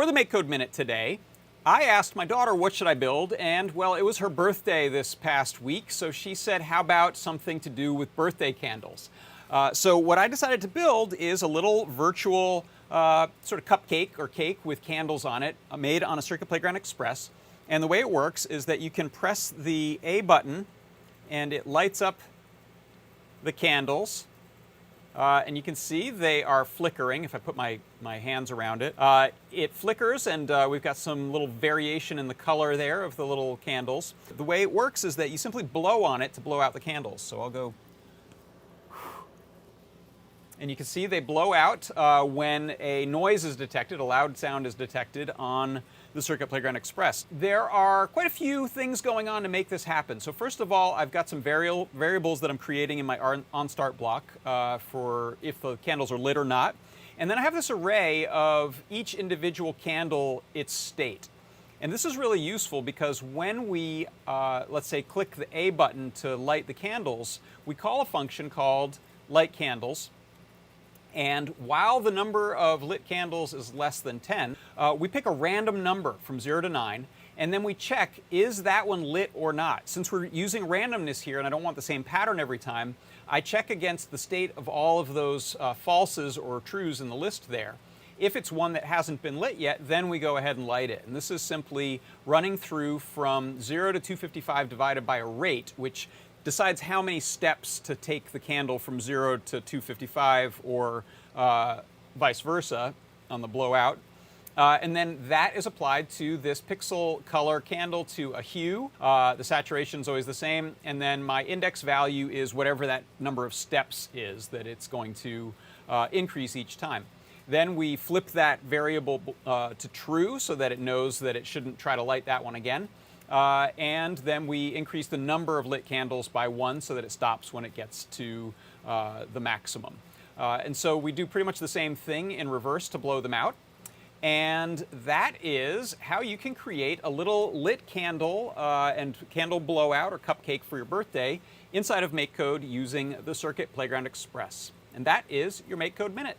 For the MakeCode Minute today, I asked my daughter what should I build, and well, it was her birthday this past week, so she said, how about something to do with birthday candles? So what I decided to build is a little virtual sort of cupcake or cake with candles on it, made on a Circuit Playground Express. And the way it works is that you can press the A button and it lights up the candles. And you can see they are flickering. If I put my hands around it, it flickers, and we've got some little variation in the color there of the little candles. The way it works is that you simply blow on it to blow out the candles. So I'll go, and you can see they blow out when a noise is detected, a loud sound is detected on the Circuit Playground Express. There are quite a few things going on to make this happen. So first of all, I've got some variables that I'm creating in my onStart block for if the candles are lit or not. And then I have this array of each individual candle, its state. And this is really useful because when we, let's say, click the A button to light the candles, we call a function called lightCandles. And while the number of lit candles is less than 10, we pick a random number from 0 to 9, and then we check, is that one lit or not? Since we're using randomness here, and I don't want the same pattern every time, I check against the state of all of those falses or trues in the list there. If it's one that hasn't been lit yet, then we go ahead and light it. And this is simply running through from 0 to 255 divided by a rate, which decides how many steps to take the candle from 0 to 255 or vice versa on the blowout. And then that is applied to this pixel color candle to a hue. The saturation is always the same. And then my index value is whatever that number of steps is that it's going to increase each time. Then we flip that variable to true so that it knows that it shouldn't try to light that one again. And then we increase the number of lit candles by 1 so that it stops when it gets to the maximum. And so we do pretty much the same thing in reverse to blow them out. And that is how you can create a little lit candle and candle blowout or cupcake for your birthday inside of MakeCode using the Circuit Playground Express. And that is your MakeCode Minute.